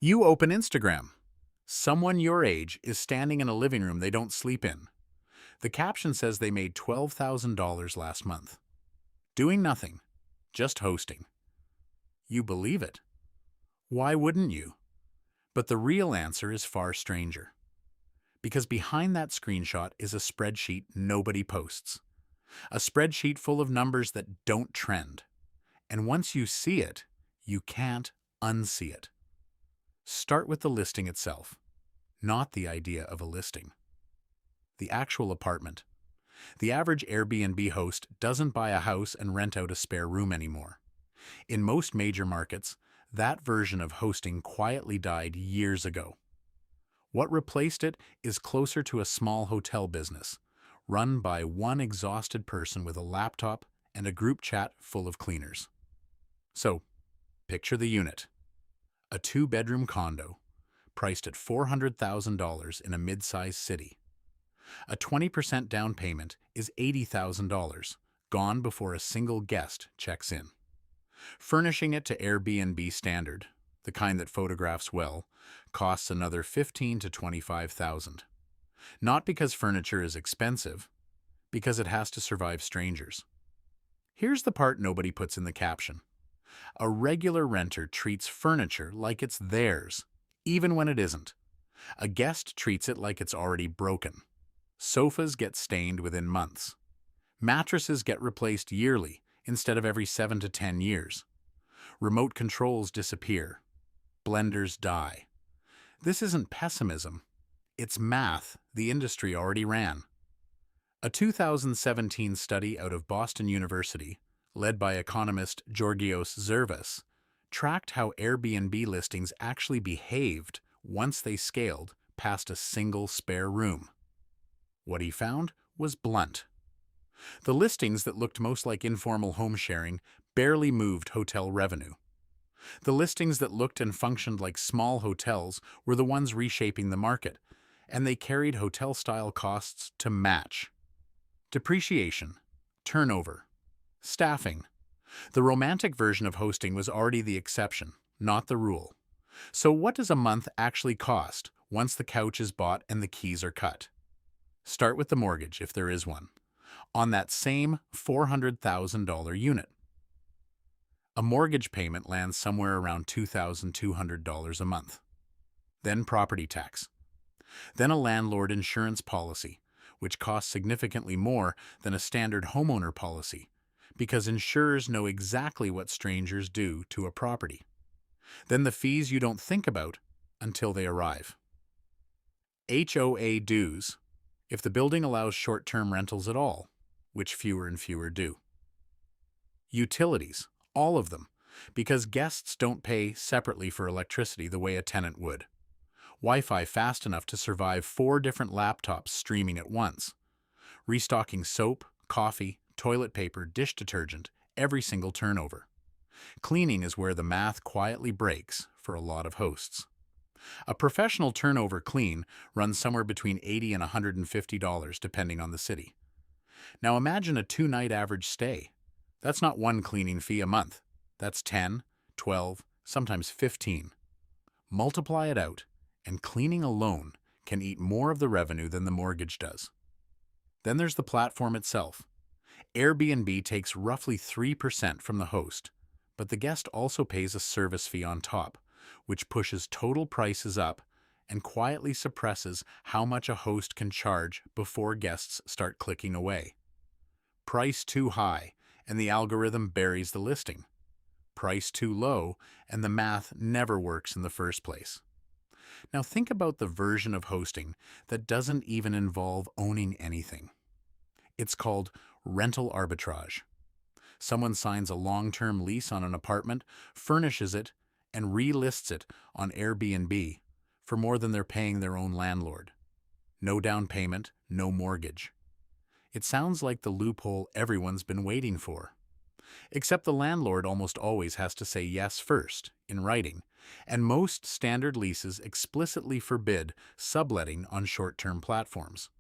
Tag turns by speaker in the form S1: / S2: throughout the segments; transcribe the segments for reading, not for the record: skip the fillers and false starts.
S1: You open Instagram. Someone your age is standing in a living room they don't sleep in. The caption says they made $12,000 last month. Doing nothing, just hosting. You believe it. Why wouldn't you? But the real answer is far stranger. Because behind that screenshot is a spreadsheet nobody posts. A spreadsheet full of numbers that don't trend. And once you see it, you can't unsee it. Start with the listing itself, not the idea of a listing. The actual apartment. The average Airbnb host doesn't buy a house and rent out a spare room anymore. In most major markets, that version of hosting quietly died years ago. What replaced it is closer to a small hotel business, run by one exhausted person with a laptop and a group chat full of cleaners. So, picture the unit. A two-bedroom condo, priced at $400,000 in a mid-sized city. A 20% down payment is $80,000, gone before a single guest checks in. Furnishing it to Airbnb standard, the kind that photographs well, costs another $15,000 to $25,000. Not because furniture is expensive, because it has to survive strangers. Here's the part nobody puts in the caption. A regular renter treats furniture like it's theirs, even when it isn't. A guest treats it like it's already broken. Sofas get stained within months. Mattresses get replaced yearly instead of every 7 to 10 years. Remote controls disappear. Blenders die. This isn't pessimism. It's math the industry already ran. A 2017 study out of Boston University, led by economist Georgios Zervas, tracked how Airbnb listings actually behaved once they scaled past a single spare room. What he found was blunt. The listings that looked most like informal home sharing barely moved hotel revenue. The listings that looked and functioned like small hotels were the ones reshaping the market, and they carried hotel-style costs to match. Depreciation, turnover, staffing. The romantic version of hosting was already the exception, not the rule. So what does a month actually cost once the couch is bought and the keys are cut? Start with the mortgage, if there is one, on that same $400,000 unit. A mortgage payment lands somewhere around $2,200 a month. Then property tax. Then a landlord insurance policy, which costs significantly more than a standard homeowner policy, because insurers know exactly what strangers do to a property. Then the fees you don't think about until they arrive. HOA dues, if the building allows short-term rentals at all, which fewer and fewer do. Utilities, all of them, because guests don't pay separately for electricity the way a tenant would. Wi-Fi fast enough to survive 4 different laptops streaming at once. Restocking soap, coffee, toilet paper, dish detergent, every single turnover. Cleaning is where the math quietly breaks for a lot of hosts. A professional turnover clean runs somewhere between $80 and $150 depending on the city. Now imagine a 2-night average stay. That's not one cleaning fee a month. That's 10, 12, sometimes 15. Multiply it out, and cleaning alone can eat more of the revenue than the mortgage does. Then there's the platform itself. Airbnb takes roughly 3% from the host, but the guest also pays a service fee on top, which pushes total prices up and quietly suppresses how much a host can charge before guests start clicking away. Price too high, and the algorithm buries the listing. Price too low, and the math never works in the first place. Now think about the version of hosting that doesn't even involve owning anything. It's called rental arbitrage. Someone signs a long-term lease on an apartment, furnishes it, and relists it on Airbnb for more than they're paying their own landlord. No down payment, no mortgage. It sounds like the loophole everyone's been waiting for. Except the landlord almost always has to say yes first, in writing, and most standard leases explicitly forbid subletting on short-term platforms.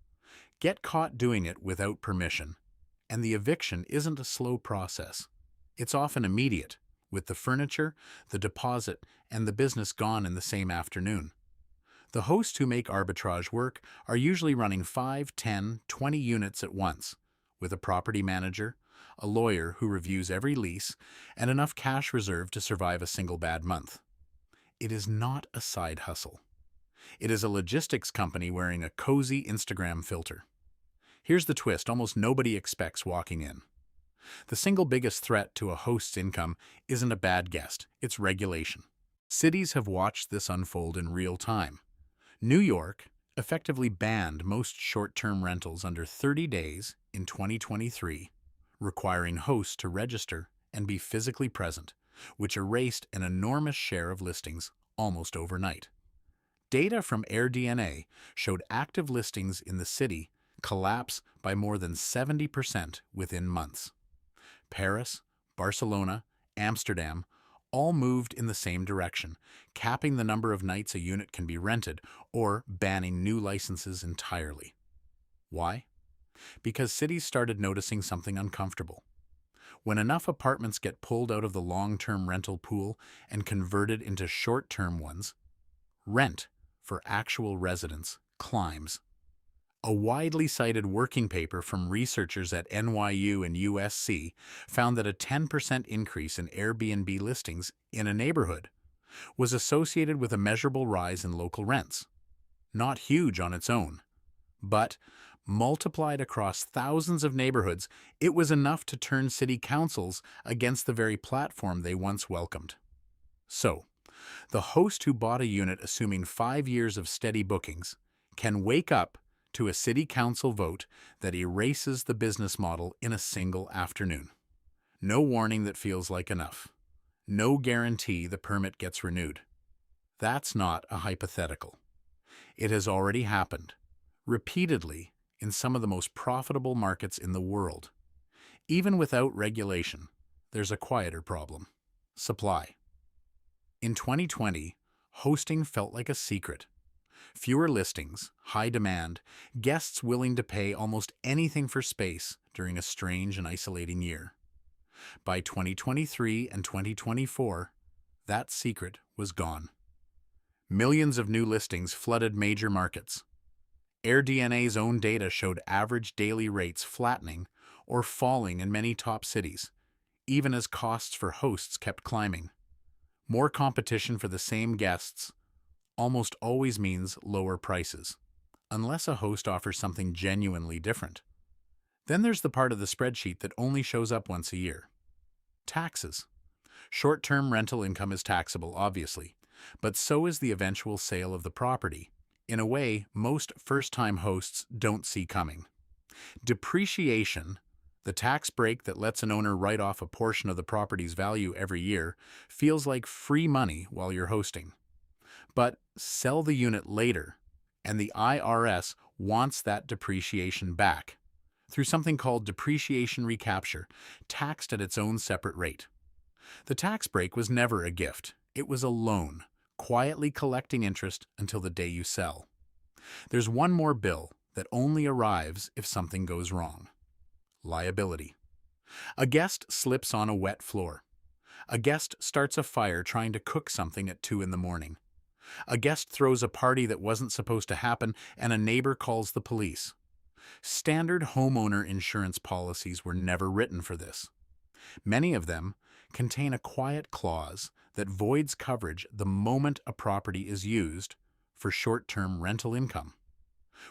S1: Get caught doing it without permission, and the eviction isn't a slow process. It's often immediate, with the furniture, the deposit, and the business gone in the same afternoon. The hosts who make arbitrage work are usually running 5, 10, 20 units at once, with a property manager, a lawyer who reviews every lease, and enough cash reserve to survive a single bad month. It is not a side hustle. It is a logistics company wearing a cozy Instagram filter. Here's the twist almost nobody expects walking in. The single biggest threat to a host's income isn't a bad guest, it's regulation. Cities have watched this unfold in real time. New York effectively banned most short-term rentals under 30 days in 2023, requiring hosts to register and be physically present, which erased an enormous share of listings almost overnight. Data from AirDNA showed active listings in the city collapse by more than 70% within months. Paris, Barcelona, Amsterdam all moved in the same direction, capping the number of nights a unit can be rented or banning new licenses entirely. Why? Because cities started noticing something uncomfortable. When enough apartments get pulled out of the long-term rental pool and converted into short-term ones, rent for actual residents climbs. A widely cited working paper from researchers at NYU and USC found that a 10% increase in Airbnb listings in a neighborhood was associated with a measurable rise in local rents. Not huge on its own, but multiplied across thousands of neighborhoods, it was enough to turn city councils against the very platform they once welcomed. So, the host who bought a unit assuming 5 years of steady bookings can wake up to a city council vote that erases the business model in a single afternoon. No warning that feels like enough. No guarantee the permit gets renewed. That's not a hypothetical. It has already happened, repeatedly, in some of the most profitable markets in the world. Even without regulation, there's a quieter problem: supply. In 2020, hosting felt like a secret. Fewer listings, high demand, guests willing to pay almost anything for space during a strange and isolating year. By 2023 and 2024, that secret was gone. Millions of new listings flooded major markets. AirDNA's own data showed average daily rates flattening or falling in many top cities, even as costs for hosts kept climbing. More competition for the same guests almost always means lower prices, unless a host offers something genuinely different. Then there's the part of the spreadsheet that only shows up once a year: taxes. Short-term rental income is taxable, obviously, but so is the eventual sale of the property, in a way most first-time hosts don't see coming. Depreciation, the tax break that lets an owner write off a portion of the property's value every year, feels like free money while you're hosting. But sell the unit later, and the IRS wants that depreciation back through something called depreciation recapture, taxed at its own separate rate. The tax break was never a gift. It was a loan, quietly collecting interest until the day you sell. There's one more bill that only arrives if something goes wrong: liability. A guest slips on a wet floor. A guest starts a fire trying to cook something at 2 in the morning. A guest throws a party that wasn't supposed to happen, and a neighbor calls the police. Standard homeowner insurance policies were never written for this. Many of them contain a quiet clause that voids coverage the moment a property is used for short-term rental income,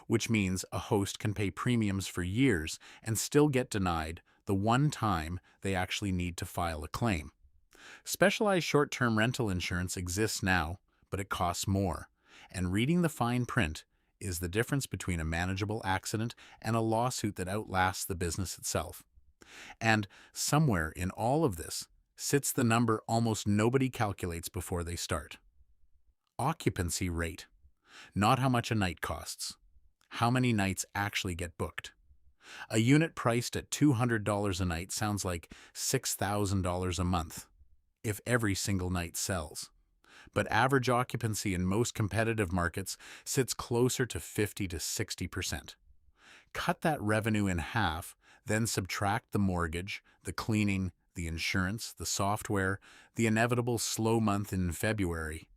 S1: which means a host can pay premiums for years and still get denied the one time they actually need to file a claim. Specialized short-term rental insurance exists now, but it costs more, and reading the fine print is the difference between a manageable accident and a lawsuit that outlasts the business itself. And somewhere in all of this sits the number almost nobody calculates before they start: occupancy rate. Not how much a night costs, how many nights actually get booked. A unit priced at $200 a night sounds like $6,000 a month if every single night sells. But average occupancy in most competitive markets sits closer to 50 to 60%. Cut that revenue in half, then subtract the mortgage, the cleaning, the insurance, the software, the inevitable slow month in February,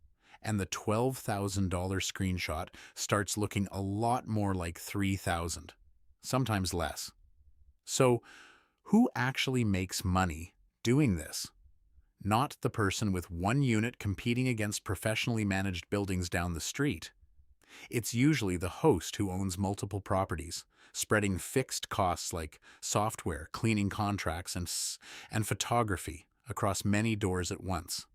S1: and the $12,000 screenshot starts looking a lot more like $3,000, sometimes less. So, who actually makes money doing this? Not the person with one unit competing against professionally managed buildings down the street. It's usually the host who owns multiple properties, spreading fixed costs like software, cleaning contracts, and photography across many doors at once.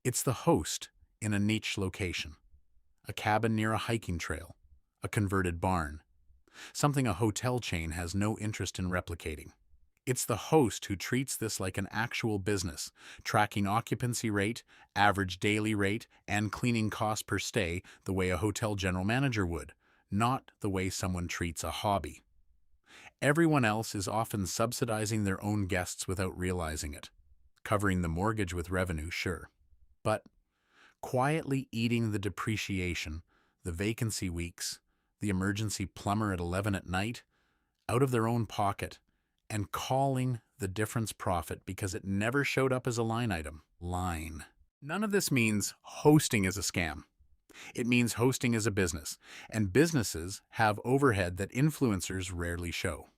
S1: It's the host in a niche location, a cabin near a hiking trail, a converted barn, something a hotel chain has no interest in replicating. It's the host who treats this like an actual business, tracking occupancy rate, average daily rate, and cleaning cost per stay the way a hotel general manager would, not the way someone treats a hobby. Everyone else is often subsidizing their own guests without realizing it, covering the mortgage with revenue, sure, but quietly eating the depreciation, the vacancy weeks, the emergency plumber at 11 at night, out of their own pocket, and calling the difference profit because it never showed up as a line item. None of this means hosting is a scam. It means hosting is a business, and businesses have overhead that influencers rarely show.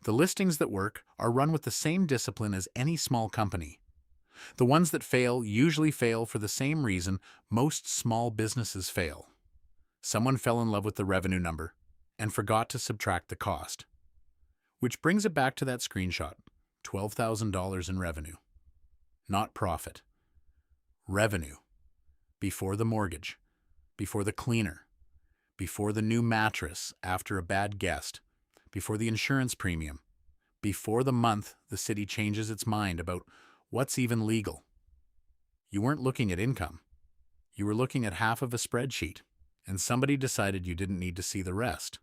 S1: The listings that work are run with the same discipline as any small company. The ones that fail usually fail for the same reason most small businesses fail. Someone fell in love with the revenue number and forgot to subtract the cost. Which brings it back to that screenshot, $12,000 in revenue. Not profit. Revenue. Before the mortgage, before the cleaner, before the new mattress after a bad guest, before the insurance premium, before the month the city changes its mind about what's even legal. You weren't looking at income. You were looking at half of a spreadsheet, and somebody decided you didn't need to see the rest.